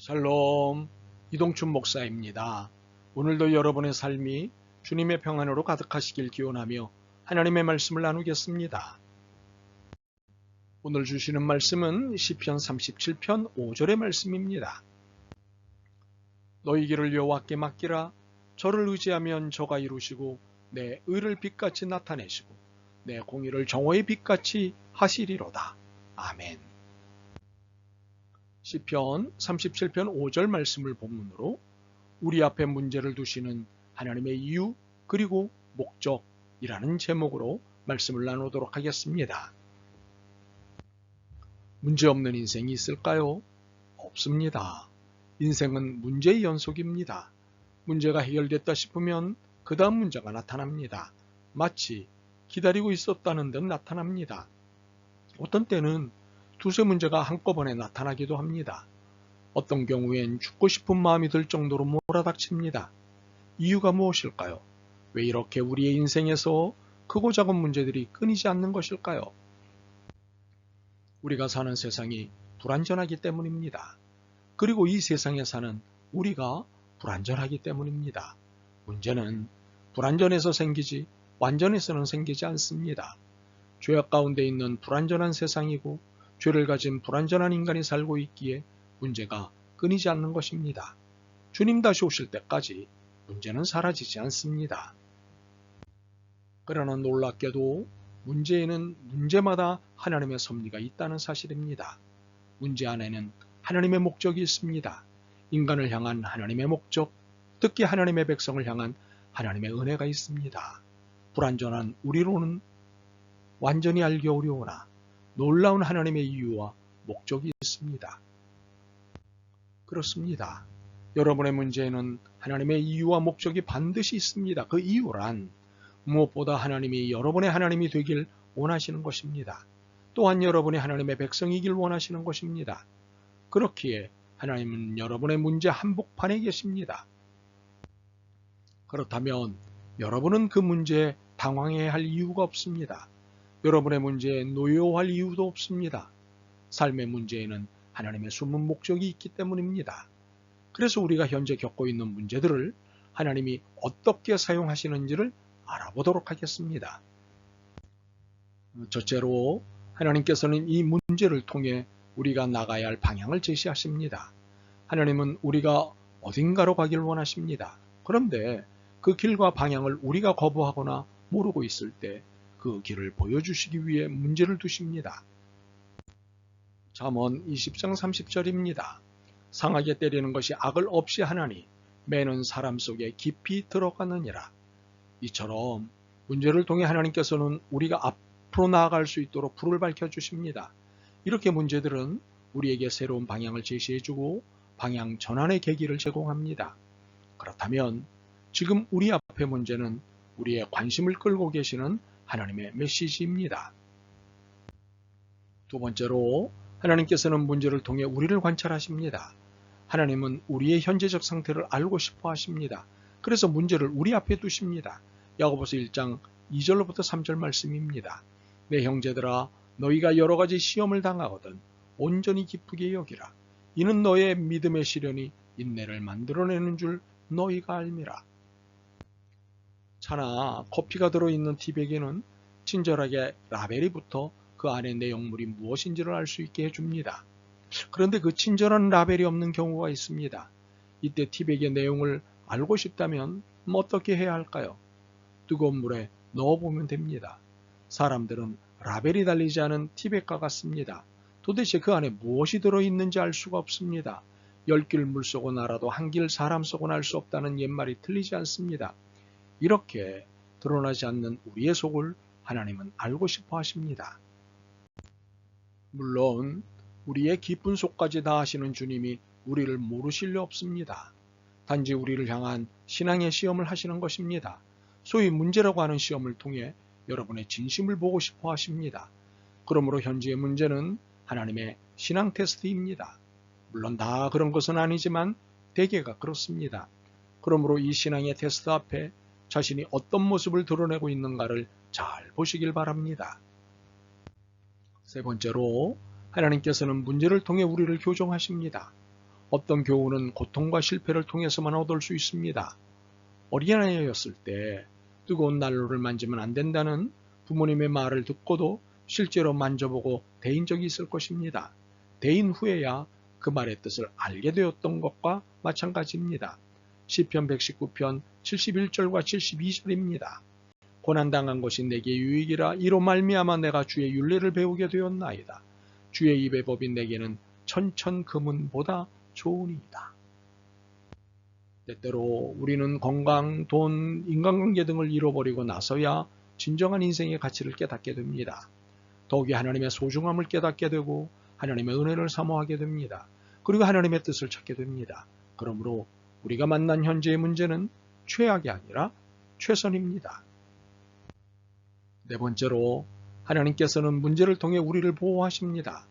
샬롬, 이동춘 목사입니다. 오늘도 여러분의 삶이 주님의 평안으로 가득하시길 기원하며 하나님의 말씀을 나누겠습니다. 오늘 주시는 말씀은 시편 37편 5절의 말씀입니다. 너희 길을 여호와께 맡기라. 저를 의지하면 저가 이루시고 내 의를 빛같이 나타내시고 내 공의를 정오의 빛같이 하시리로다. 아멘. 시편 37편 5절 말씀을 본문으로 우리 앞에 문제를 두시는 하나님의 이유 그리고 목적이라는 제목으로 말씀을 나누도록 하겠습니다. 문제없는 인생이 있을까요? 없습니다. 인생은 문제의 연속입니다. 문제가 해결됐다 싶으면 그 다음 문제가 나타납니다. 마치 기다리고 있었다는 듯 나타납니다. 어떤 때는 두세 문제가 한꺼번에 나타나기도 합니다. 어떤 경우엔 죽고 싶은 마음이 들 정도로 몰아닥칩니다. 이유가 무엇일까요? 왜 이렇게 우리의 인생에서 크고 작은 문제들이 끊이지 않는 것일까요? 우리가 사는 세상이 불완전하기 때문입니다. 그리고 이 세상에 사는 우리가 불완전하기 때문입니다. 문제는 불완전해서 생기지 완전해서는 생기지 않습니다. 죄악 가운데 있는 불완전한 세상이고 죄를 가진 불완전한 인간이 살고 있기에 문제가 끊이지 않는 것입니다. 주님 다시 오실 때까지 문제는 사라지지 않습니다. 그러나 놀랍게도 문제에는 문제마다 하나님의 섭리가 있다는 사실입니다. 문제 안에는 하나님의 목적이 있습니다. 인간을 향한 하나님의 목적, 특히 하나님의 백성을 향한 하나님의 은혜가 있습니다. 불완전한 우리로는 완전히 알기 어려우나 놀라운 하나님의 이유와 목적이 있습니다. 그렇습니다. 여러분의 문제에는 하나님의 이유와 목적이 반드시 있습니다. 그 이유란 무엇보다 하나님이 여러분의 하나님이 되길 원하시는 것입니다. 또한 여러분이 하나님의 백성이길 원하시는 것입니다. 그렇기에 하나님은 여러분의 문제 한복판에 계십니다. 그렇다면 여러분은 그 문제에 당황해야 할 이유가 없습니다. 여러분의 문제에 노여워할 이유도 없습니다. 삶의 문제에는 하나님의 숨은 목적이 있기 때문입니다. 그래서 우리가 현재 겪고 있는 문제들을 하나님이 어떻게 사용하시는지를 알아보도록 하겠습니다. 첫째로 하나님께서는 이 문제를 통해 우리가 나가야 할 방향을 제시하십니다. 하나님은 우리가 어딘가로 가길 원하십니다. 그런데 그 길과 방향을 우리가 거부하거나 모르고 있을 때 그 길을 보여주시기 위해 문제를 두십니다. 잠언 20장 30절입니다. 상하게 때리는 것이 악을 없이 하나니 매는 사람 속에 깊이 들어가느니라. 이처럼 문제를 통해 하나님께서는 우리가 앞으로 나아갈 수 있도록 불을 밝혀주십니다. 이렇게 문제들은 우리에게 새로운 방향을 제시해주고 방향 전환의 계기를 제공합니다. 그렇다면 지금 우리 앞의 문제는 우리의 관심을 끌고 계시는 하나님의 메시지입니다. 두 번째로 하나님께서는 문제를 통해 우리를 관찰하십니다. 하나님은 우리의 현재적 상태를 알고 싶어 하십니다. 그래서 문제를 우리 앞에 두십니다. 야고보서 1장 2절로부터 3절 말씀입니다. 내 형제들아 너희가 여러 가지 시험을 당하거든 온전히 기쁘게 여기라. 이는 너의 믿음의 시련이 인내를 만들어내는 줄 너희가 알미라. 차나 커피가 들어있는 티백에는 친절하게 라벨이 붙어 그 안에 내용물이 무엇인지를 알 수 있게 해줍니다. 그런데 그 친절한 라벨이 없는 경우가 있습니다. 이때 티백의 내용을 알고 싶다면 어떻게 해야 할까요? 뜨거운 물에 넣어보면 됩니다. 사람들은 라벨이 달리지 않은 티백과 같습니다. 도대체 그 안에 무엇이 들어있는지 알 수가 없습니다. 10길 물속은 알아도 한 길 사람 속은 알 수 없다는 옛말이 틀리지 않습니다. 이렇게 드러나지 않는 우리의 속을 하나님은 알고 싶어 하십니다. 물론 우리의 깊은 속까지 다 아시는 주님이 우리를 모르실 리 없습니다. 단지 우리를 향한 신앙의 시험을 하시는 것입니다. 소위 문제라고 하는 시험을 통해 여러분의 진심을 보고 싶어 하십니다. 그러므로 현재의 문제는 하나님의 신앙 테스트입니다. 물론 다 그런 것은 아니지만 대개가 그렇습니다. 그러므로 이 신앙의 테스트 앞에 자신이 어떤 모습을 드러내고 있는가를 잘 보시길 바랍니다. 세 번째로 하나님께서는 문제를 통해 우리를 교정하십니다. 어떤 교훈은 고통과 실패를 통해서만 얻을 수 있습니다. 어린아이였을 때 뜨거운 난로를 만지면 안 된다는 부모님의 말을 듣고도 실제로 만져보고 데인 적이 있을 것입니다. 데인 후에야 그 말의 뜻을 알게 되었던 것과 마찬가지입니다. 시편 119편 71절과 72절입니다. 고난당한 것이 내게 유익이라 이로 말미암아 내가 주의 율례를 배우게 되었나이다. 주의 입의 법이 내게는 천천금은보다 좋으니이다. 때때로 우리는 건강, 돈, 인간관계 등을 잃어버리고 나서야 진정한 인생의 가치를 깨닫게 됩니다. 더욱이 하나님의 소중함을 깨닫게 되고 하나님의 은혜를 사모하게 됩니다. 그리고 하나님의 뜻을 찾게 됩니다. 그러므로 우리가 만난 현재의 문제는 최악이 아니라 최선입니다. 네 번째로 하나님께서는 문제를 통해 우리를 보호하십니다.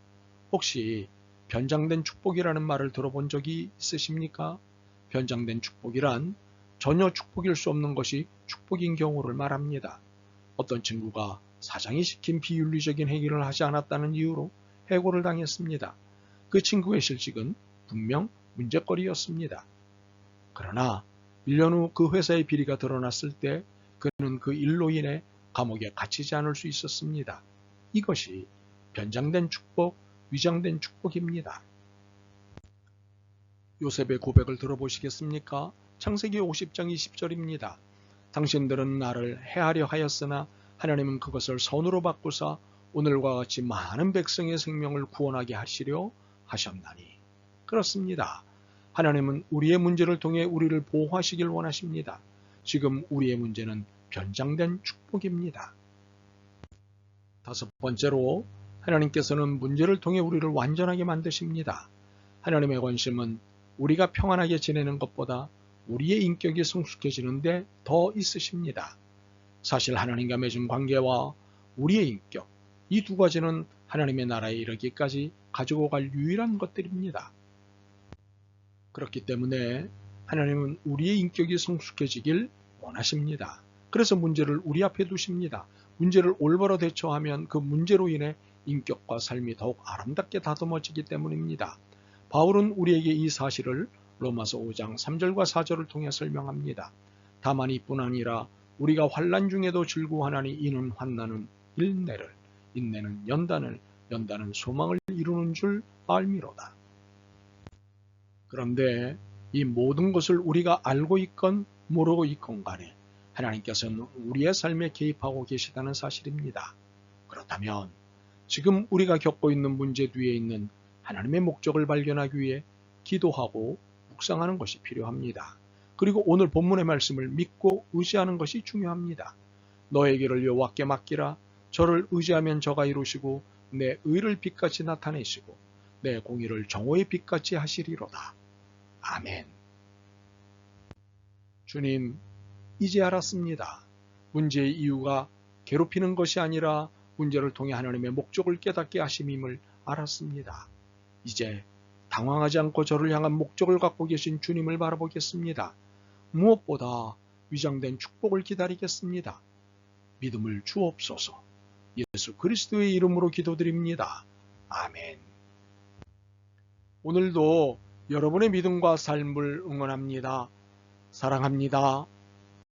혹시 변장된 축복이라는 말을 들어본 적이 있으십니까? 변장된 축복이란 전혀 축복일 수 없는 것이 축복인 경우를 말합니다. 어떤 친구가 사장이 시킨 비윤리적인 행위를 하지 않았다는 이유로 해고를 당했습니다. 그 친구의 실직은 분명 문제거리였습니다. 그러나 1년 후 그 회사의 비리가 드러났을 때 그는 그 일로 인해 감옥에 갇히지 않을 수 있었습니다. 이것이 변장된 축복, 위장된 축복입니다. 요셉의 고백을 들어보시겠습니까? 창세기 50장 20절입니다. 당신들은 나를 해하려 하였으나 하나님은 그것을 선으로 바꾸사 오늘과 같이 많은 백성의 생명을 구원하게 하시려 하셨나니. 그렇습니다. 하나님은 우리의 문제를 통해 우리를 보호하시길 원하십니다. 지금 우리의 문제는 변장된 축복입니다. 다섯 번째로 하나님께서는 문제를 통해 우리를 완전하게 만드십니다. 하나님의 관심은 우리가 평안하게 지내는 것보다 우리의 인격이 성숙해지는데 더 있으십니다. 사실 하나님과 맺은 관계와 우리의 인격, 이 두 가지는 하나님의 나라에 이르기까지 가지고 갈 유일한 것들입니다. 그렇기 때문에 하나님은 우리의 인격이 성숙해지길 원하십니다. 그래서 문제를 우리 앞에 두십니다. 문제를 올바로 대처하면 그 문제로 인해 인격과 삶이 더욱 아름답게 다듬어지기 때문입니다. 바울은 우리에게 이 사실을 로마서 5장 3절과 4절을 통해 설명합니다. 다만 이뿐 아니라 우리가 환난 중에도 즐거워하나니 이는 환난은 인내를, 인내는 연단을, 연단은 소망을 이루는 줄 알미로다. 그런데 이 모든 것을 우리가 알고 있건 모르고 있건 간에 하나님께서는 우리의 삶에 개입하고 계시다는 사실입니다. 그렇다면 지금 우리가 겪고 있는 문제 뒤에 있는 하나님의 목적을 발견하기 위해 기도하고 묵상하는 것이 필요합니다. 그리고 오늘 본문의 말씀을 믿고 의지하는 것이 중요합니다. 너의 길을 여호와께 맡기라. 저를 의지하면 저가 이루시고 내 의를 빛같이 나타내시고 내 공의를 정오의 빛같이 하시리로다. 아멘. 주님, 이제 알았습니다. 문제의 이유가 괴롭히는 것이 아니라 문제를 통해 하나님의 목적을 깨닫게 하심임을 알았습니다. 이제 당황하지 않고 저를 향한 목적을 갖고 계신 주님을 바라보겠습니다. 무엇보다 위장된 축복을 기다리겠습니다. 믿음을 주옵소서. 예수 그리스도의 이름으로 기도드립니다. 아멘. 오늘도 여러분의 믿음과 삶을 응원합니다. 사랑합니다.